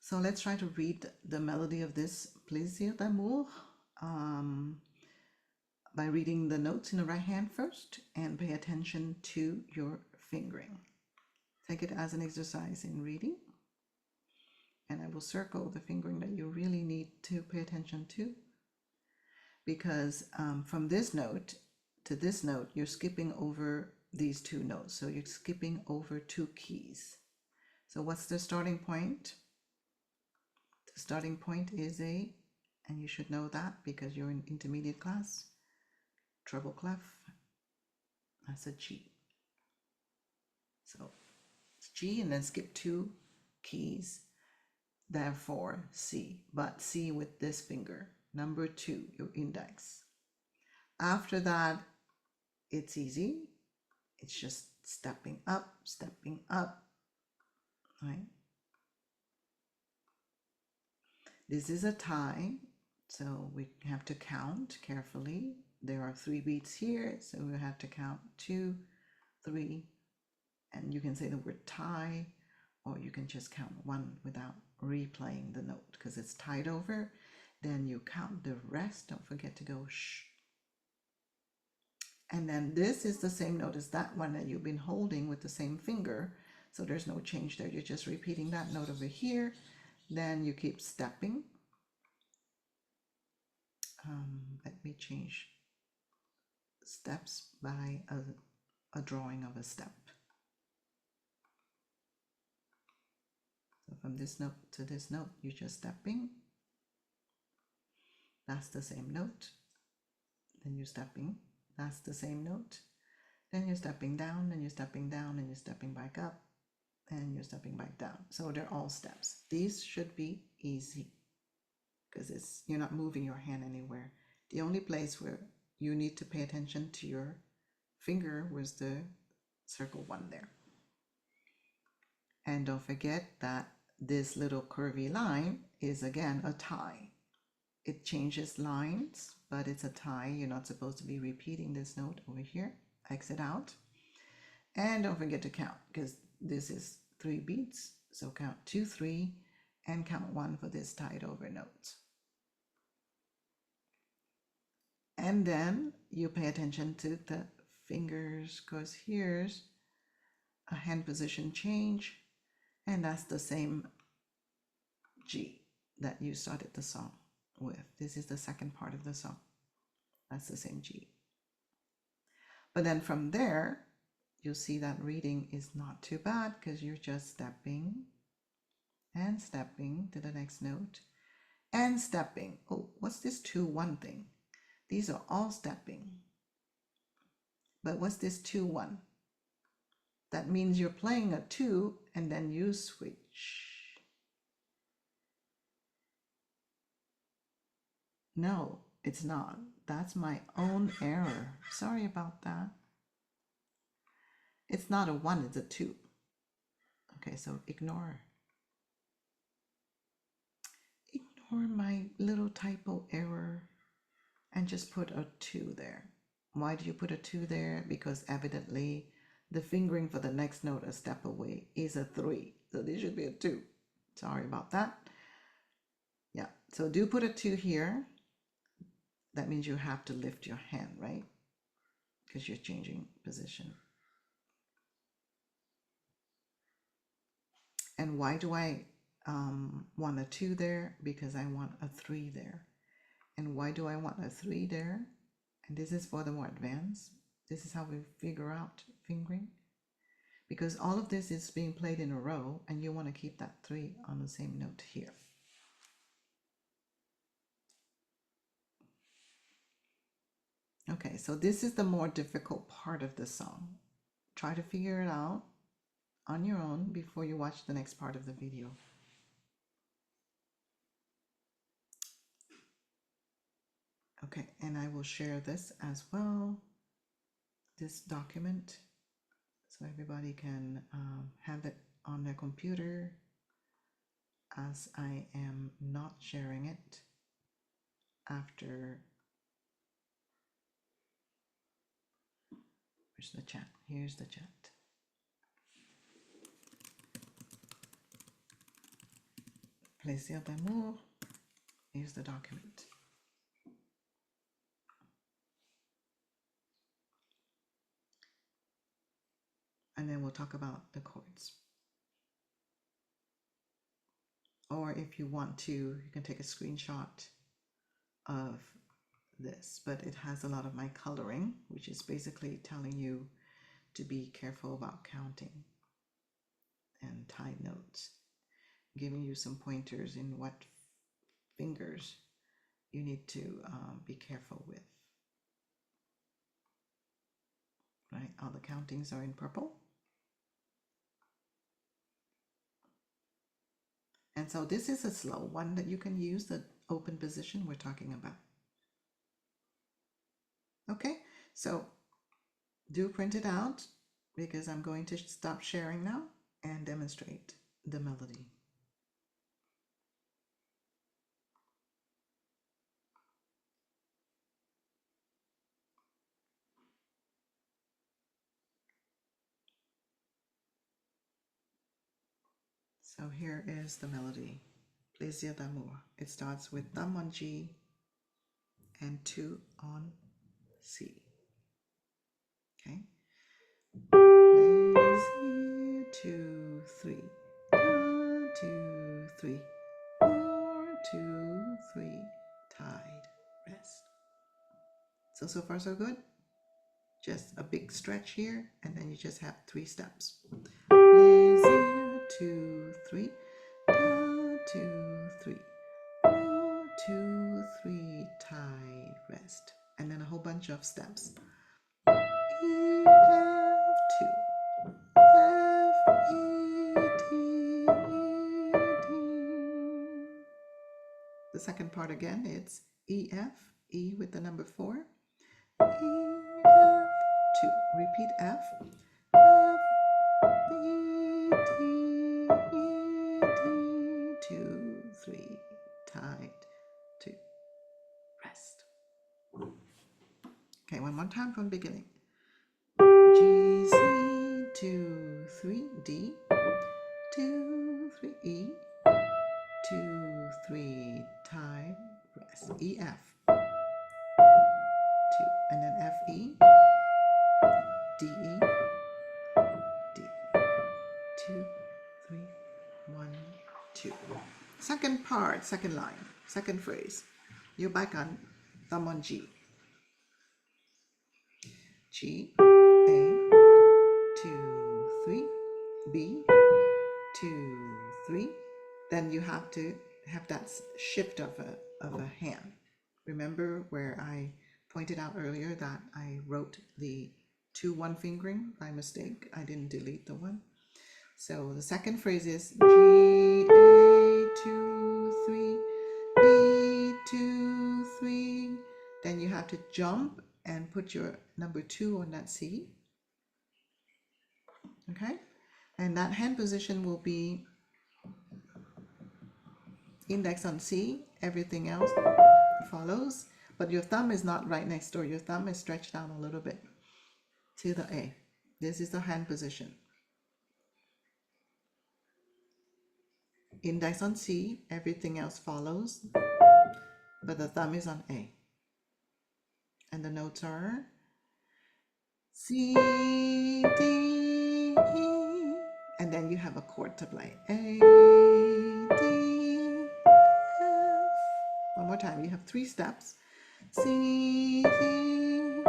So let's try to read the melody of this Plaisir d'Amour by reading the notes in the right hand first and pay attention to your fingering. Take it as an exercise in reading, and I will circle the fingering that you really need to pay attention to, because from this note to this note, you're skipping over these two notes. So you're skipping over two keys. So what's the starting point? The starting point is A, and you should know that because you're in intermediate class, treble clef, that's a G. So it's G and then skip two keys, therefore C, but C with this finger, number 2, your index. After that, it's easy. It's just stepping up, right? This is a tie, so we have to count carefully. There are 3 beats here, so we have to count 2, 3, and you can say the word tie, or you can just count 1 without replaying the note because it's tied over. Then you count the rest. Don't forget to go shh. And then this is the same note as that one that you've been holding with the same finger. So there's no change there. You're just repeating that note over here. Then you keep stepping. Let me change steps by a drawing of a step. So from this note to this note, you're just stepping. That's the same note. Then you're stepping. That's the same note. Then you're stepping down, and you're stepping down, and you're stepping back up, and you're stepping back down. So they're all steps. These should be easy because you're not moving your hand anywhere. The only place where you need to pay attention to your finger was the circle 1 there. And don't forget that this little curvy line is again a tie. It changes lines, but it's a tie. You're not supposed to be repeating this note over here. Exit out. And don't forget to count because this is 3 beats. So count 2, 3, and count 1 for this tied over note. And then you pay attention to the fingers because here's a hand position change, and that's the same G that you started the song with. This is the second part of the song. That's the same G. But then from there, you'll see that reading is not too bad because you're just stepping and stepping to the next note and stepping. Oh, what's this 2-1 thing? These are all stepping. But what's this 2-1? That means you're playing a 2 and then you switch. No, it's not. That's my own error. Sorry about that. It's not a 1, it's a 2. Okay, so ignore my little typo error and just put a 2 there. Why do you put a 2 there? Because evidently the fingering for the next note a step away is a 3. So this should be a 2. Sorry about that. Yeah, so do put a 2 here. That means you have to lift your hand, right? Because you're changing position. And why do I want a 2 there? Because I want a 3 there. And why do I want a 3 there? And this is for the more advanced. This is how we figure out fingering. Because all of this is being played in a row, and you want to keep that 3 on the same note here. Okay, so this is the more difficult part of the song. Try to figure it out on your own before you watch the next part of the video. Okay, and I will share this as well, this document, so everybody can have it on their computer, as I am not sharing it after. Where's the chat? Here's the chat. Plaisir d'Amour is the document. And then we'll talk about the chords. Or if you want to, you can take a screenshot of this, but it has a lot of my coloring, which is basically telling you to be careful about counting and tied notes, giving you some pointers in what fingers you need to be careful with. Right, all the countings are in purple. And so this is a slow one that you can use, the open position we're talking about. Okay, so do print it out because I'm going to stop sharing now and demonstrate the melody. So here is the melody, Plaisir d'Amour. It starts with thumb on G and 2 on C. Okay. Plaisir, 2, 3. 1, 2, 3. 4, 2, 3. Tied, rest. So far so good. Just a big stretch here, and then you just have 3 steps. Plaisir, 2, 3. 1, 2, 3. 1, 2, 3. Tied, rest. And then a whole bunch of steps. E, F, 2. F, E, D, E, D. The second part again, it's E, F, E with the number 4. E, F, 2. Repeat F. F, B, D, E, D. 2, 3. Tied. 2. Rest. Okay, one more time from the beginning. G, C, 2, 3, D, 2, 3, E, 2, 3, tied, rest. E, F, 2, and then F, E, D, E, D, 2, 3, 1, 2. Second part, second line, second phrase. You're back on thumb on G. G, A, 2, 3, B, 2, 3. Then you have to have that shift of a hand. Remember where I pointed out earlier that I wrote the 2-1 fingering by mistake. I didn't delete the one. So the second phrase is G, A, 2, 3, B, 2, 3. Then you have to jump and put your number 2 on that C. Okay? And that hand position will be index on C, everything else follows, but your thumb is not right next door. Your thumb is stretched out a little bit to the A. This is the hand position. Index on C, everything else follows, but the thumb is on A. And the notes are C, D, E, and then you have a chord to play. A, D, F. One more time, you have 3 steps. C, D, E,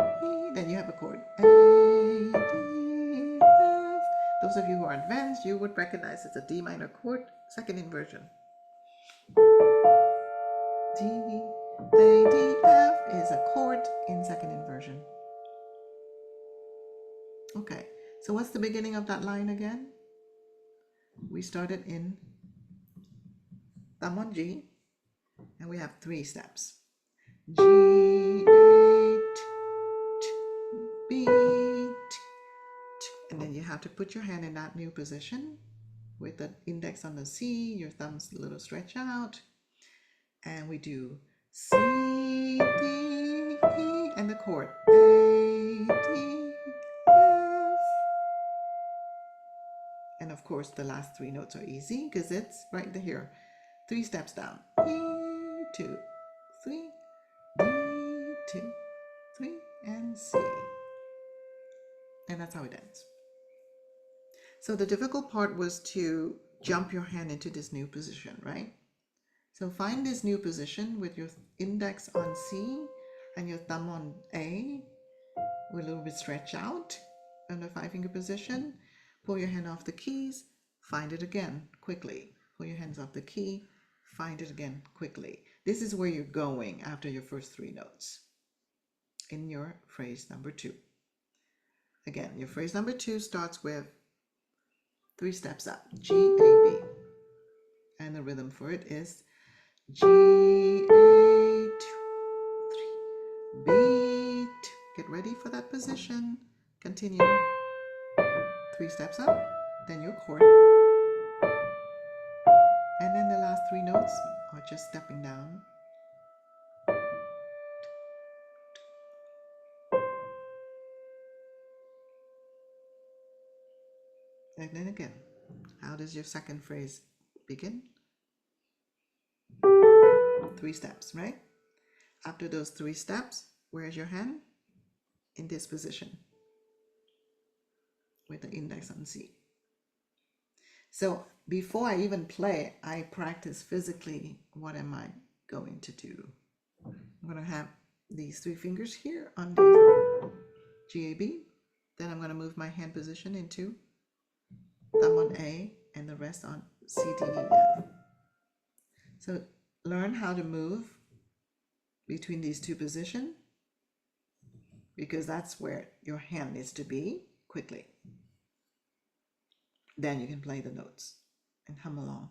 then you have a chord. A, D, F. Those of you who are advanced, you would recognize it's a D minor chord, second inversion. D, A, D, F is a chord in second inversion. Okay, so what's the beginning of that line again? We started in thumb on G, and we have 3 steps. G, A, T, T, B, T, T, and then you have to put your hand in that new position with the index on the C, your thumb's a little stretch out, and we do C, D, E, and the chord A, D, F. And of course, the last 3 notes are easy because it's right here. 3 steps down. E, 2, 3, D, 2, 3, and C. And that's how it ends. So the difficult part was to jump your hand into this new position, right? So find this new position with your index on C and your thumb on A, with a little bit stretch out in the 5-finger position. Pull your hand off the keys, find it again quickly. Pull your hands off the key, find it again quickly. This is where you're going after your first 3 notes in your phrase number 2. Again, your phrase number 2 starts with 3 steps up, G, A, B. And the rhythm for it is G, A, 2, 3, B, 2. Get ready for that position. Continue. 3 steps up, then your chord. And then the last 3 notes are just stepping down. And then again, how does your second phrase begin? 3 steps, right? After those 3 steps, where's your hand? In this position with the index on C. So before I even play, I practice physically what am I going to do. I'm going to have these 3 fingers here on the G, A, B. Then I'm going to move my hand position into thumb on A and the rest on C, D, E, F. So learn how to move between these 2 positions, because that's where your hand needs to be quickly. Then you can play the notes and hum along,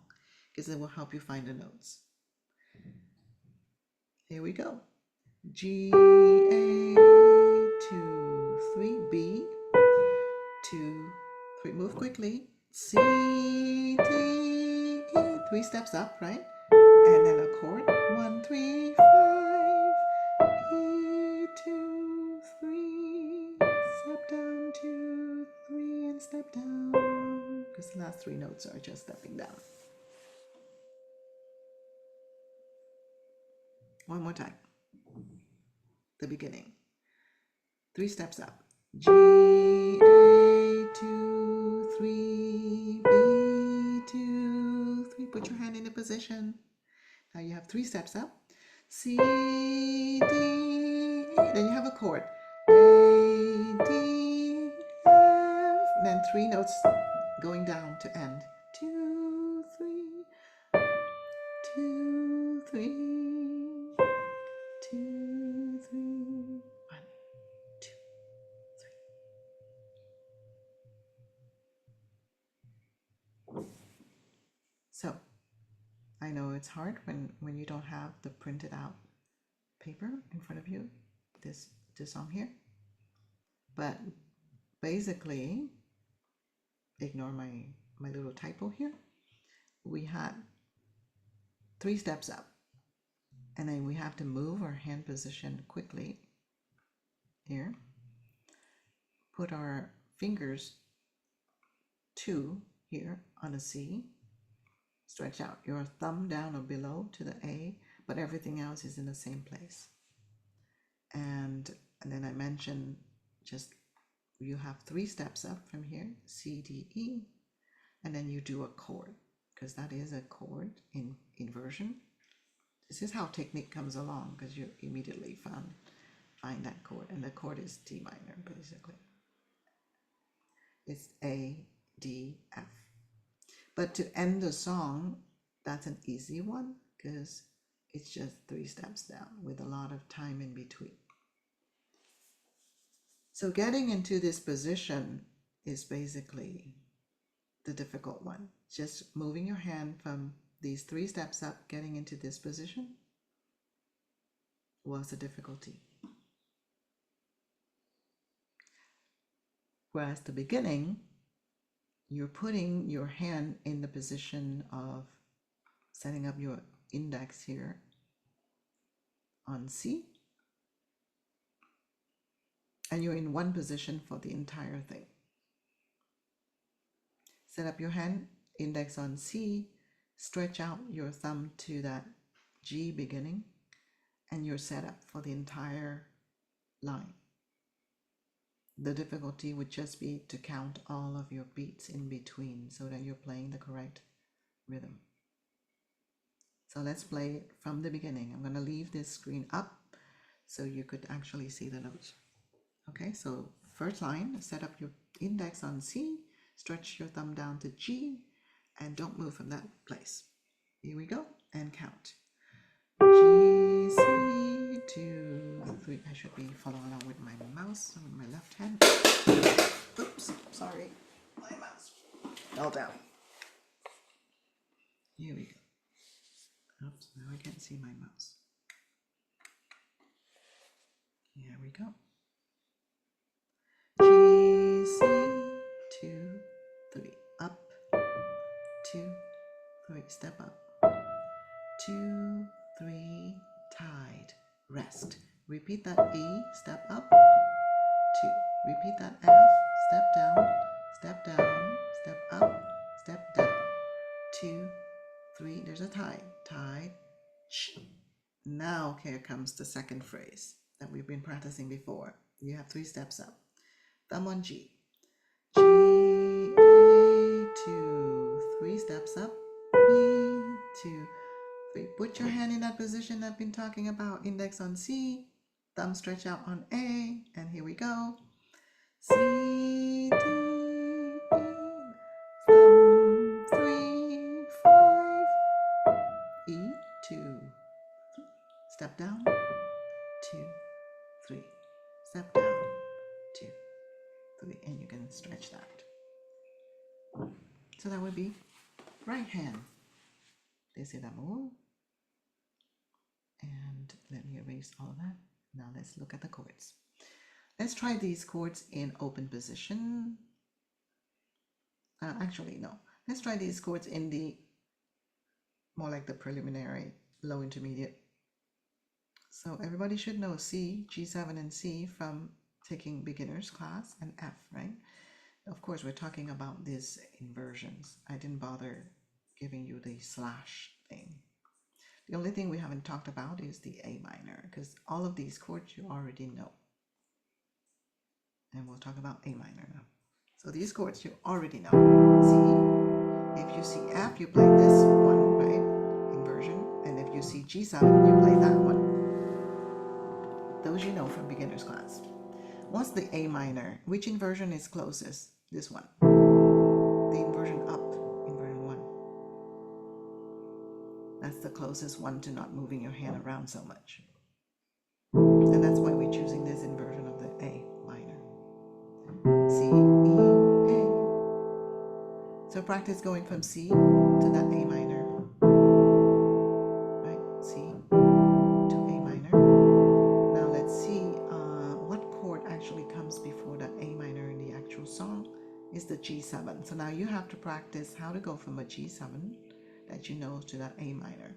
because it will help you find the notes. Here we go. G, A, 2, 3, B, 2, 3, move quickly. C, D, E, 3 steps up, right? And then a chord, 1, 3, 5, E, 2, 3, step down, 2, 3, and step down, because the last 3 notes are just stepping down. One more time. The beginning. 3 steps up. G, A, 2, 3, B, 2, 3. Put your hand in the position. Now you have 3 steps up. C, D, E. Then you have a chord. A, D, F. Then 3 notes going down to end. 2, 3, 2, 3, 2, 3. 1, 2, 3. So I know it's hard when you don't have the printed out paper in front of you, this song here. But basically, ignore my little typo here. We had 3 steps up, and then we have to move our hand position quickly here. Put our fingers 2 here on a C. Stretch out your thumb down or below to the A, but everything else is in the same place. And then I mentioned just you have 3 steps up from here, C, D, E, and then you do a chord, because that is a chord in inversion. This is how technique comes along, because you immediately find that chord, and the chord is D minor, basically. It's A, D, F. But to end the song, that's an easy one, because it's just 3 steps down with a lot of time in between. So getting into this position is basically the difficult one. Just moving your hand from these 3 steps up, getting into this position was a difficulty. Whereas the beginning, you're putting your hand in the position of setting up your index here on C, and you're in one position for the entire thing. Set up your hand, index on C, stretch out your thumb to that G beginning, and you're set up for the entire line. The difficulty would just be to count all of your beats in between so that you're playing the correct rhythm. So let's play it from the beginning. I'm going to leave this screen up so you could actually see the notes. Okay, so first line, set up your index on C, stretch your thumb down to G, and don't move from that place. Here we go, and count. G, C, 2, 3. I should be following along with my mouse on my left hand. Oops, sorry, my mouse fell down. Here we go. Oops, now I can't see my mouse. Here we go. G, C, 2, 3, up, 2, 3, step up, 2, 3, tied, rest. Repeat that E, step up, 2. Repeat that F, step down, step down, step up, step down, 2, 3, there's a tie, tied, sh. Now here comes the second phrase that we've been practicing before. You have 3 steps up. Thumb on G. G, A, 2, 3 steps up. B, 2, 3. Put your hand in that position I've been talking about. Index on C. Thumb stretch out on A. And here we go. C, D, E. Thumb 3, 5. E, 2. Step down. 2, 3. Step down. 2, 3, and you can stretch that. So that would be right hand. Plaisir d'amour. And let me erase all of that. Now let's look at the chords. Let's try these chords in open position. Actually, no. Let's try these chords in the more like the preliminary, low intermediate. So everybody should know C, G7 and C from taking beginners class, and F, right? Of course, we're talking about these inversions. I didn't bother giving you the slash thing. The only thing we haven't talked about is the A minor, because all of these chords you already know. And we'll talk about A minor now. So these chords you already know. C, if you see F, you play this one, right? Inversion. And if you see G7, you play that one. Those you know from beginner's class. What's the A minor? Which inversion is closest? This one. The inversion up, inversion 1. That's the closest one to not moving your hand around so much. And that's why we're choosing this inversion of the A minor. C, E, A. So practice going from C to that A minor. Right? C to A minor. Now let's see what chord actually comes before that A minor in the actual song is the G7. So now you have to practice how to go from a G7 that you know to that A minor.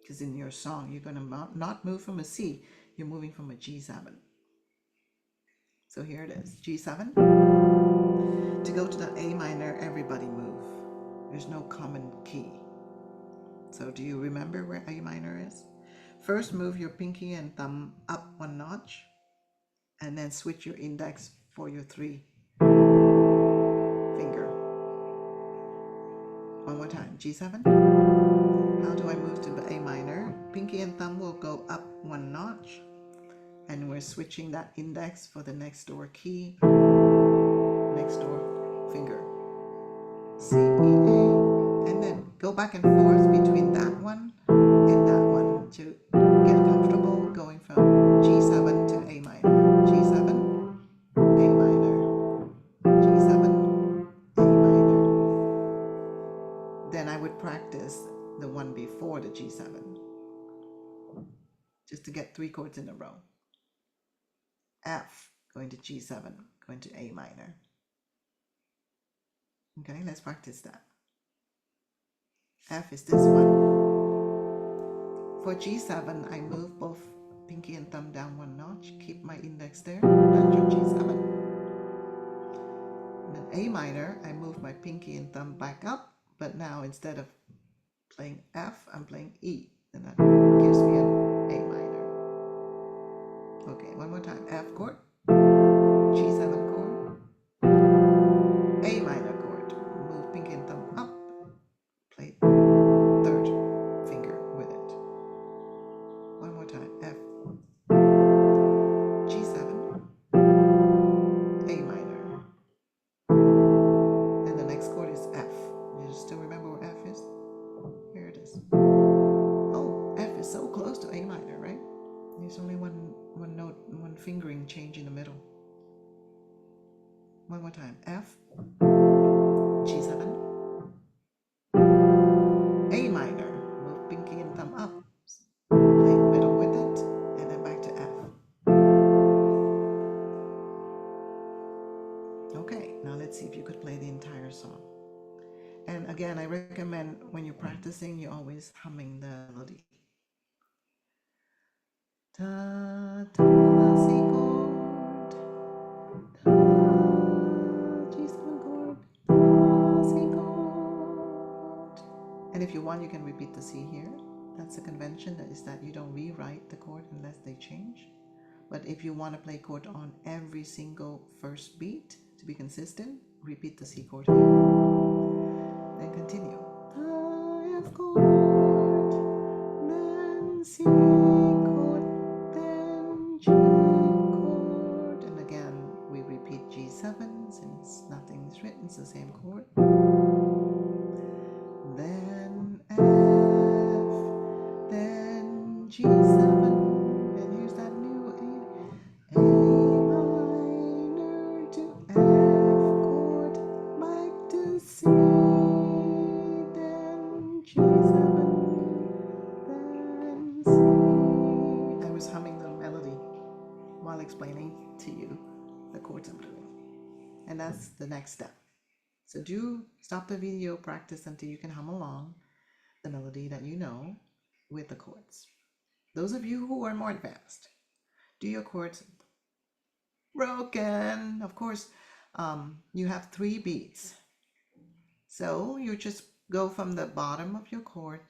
Because in your song, you're going to not move from a C, you're moving from a G7. So here it is, G7. To go to the A minor, everybody move. There's no common key. So do you remember where A minor is? First, move your pinky and thumb up 1 notch, and then switch your index for your 3 finger. One more time, G7. How do I move to the A minor? Pinky and thumb will go up 1 notch, and we're switching that index for the next door key, next door finger. C, E, A, and then go back and forth between that one and that one to get comfortable going from G7 to A minor. G7, A minor, G7, A minor. Then I would practice the one before the G7, just to get 3 chords in a row. F, going to G7, going to A minor. Okay, let's practice that. F is this one. For G7, I move both pinky and thumb down 1 notch, keep my index there, that's your G7. And then A minor, I move my pinky and thumb back up, but now instead of playing F, I'm playing E, and that gives me an A minor. Okay, one more time. F chord, G7 chord, A minor chord. Move pinky and thumb up, play third finger with it. One more time. F, G7, A minor. And the next chord is F. You still remember where F is? Here it is. Oh, F is so close to A minor, right? There's only one note, one fingering change in the middle. One more time. F, G7, A minor. Move pinky and thumb up. Play middle with it, and then back to F. Okay, now let's see if you could play the entire song. And again, I recommend when you're practicing, you're always humming the melody. Ta ta C chord, ta G7 chord, ta C chord. And if you want, you can repeat the C here. That's the convention, that is that you don't rewrite the chord unless they change. But if you want to play chord on every single first beat to be consistent, repeat the C chord here. Then continue. F chord, then C chord, then G chord. And again, we repeat G7 since nothing's written, it's the same chord. Then F, then G7, and here's that new A minor to F chord, back to C, then G7, then C. I was humming the melody while explaining to you the chords I'm doing. And that's the next step. So do stop the video, practice until you can hum along the melody that you know with the chords. Those of you who are more advanced, do your chords broken. Of course, you have 3 beats. So you just go from the bottom of your chord,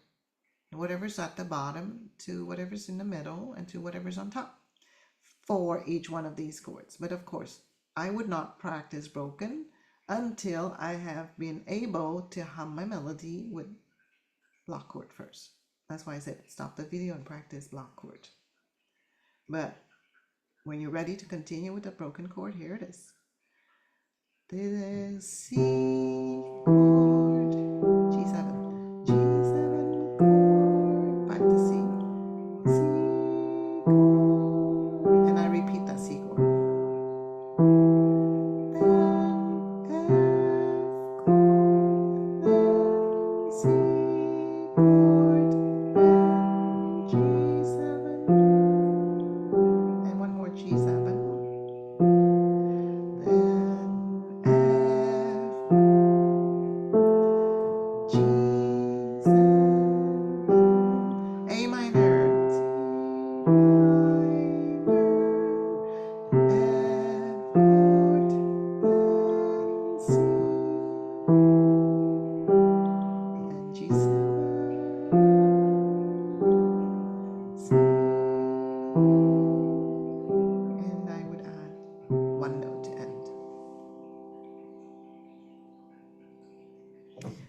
whatever's at the bottom, to whatever's in the middle, and to whatever's on top for each one of these chords. But of course, I would not practice broken until I have been able to hum my melody with block chord first. That's why I said stop the video and practice block chord. But when you're ready to continue with the broken chord, here it is. This C chord, G7, G7 chord, back to C, C chord, and I repeat that C chord. Then F chord, then C chord, then G7, and one more G7.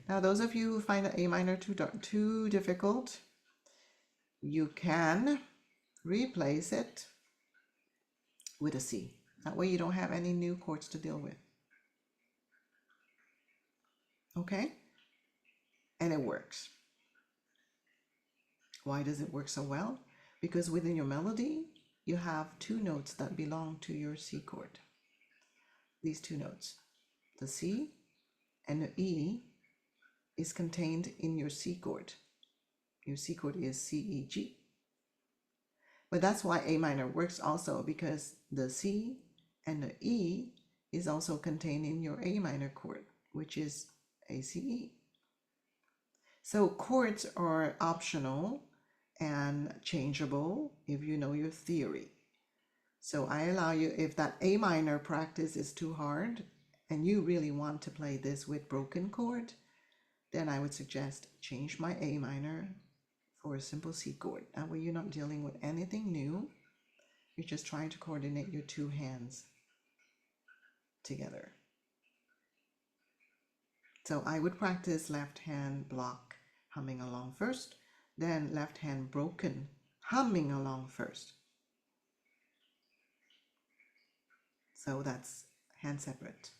Now, those of you who find the A minor too difficult, you can replace it with a C. That way you don't have any new chords to deal with. Okay? And it works. Why does it work so well? Because within your melody, you have 2 notes that belong to your C chord. These 2 notes, the C and the E, is contained in your C chord. Your C chord is C, E, G. But that's why A minor works also, because the C and the E is also contained in your A minor chord, which is A, C, E. So chords are optional and changeable if you know your theory. So I allow you, if that A minor practice is too hard and you really want to play this with broken chord, then I would suggest change my A minor for a simple C chord. That way you're not dealing with anything new. You're just trying to coordinate your two hands together. So I would practice left hand block humming along first, then left hand broken humming along first. So that's hand separate.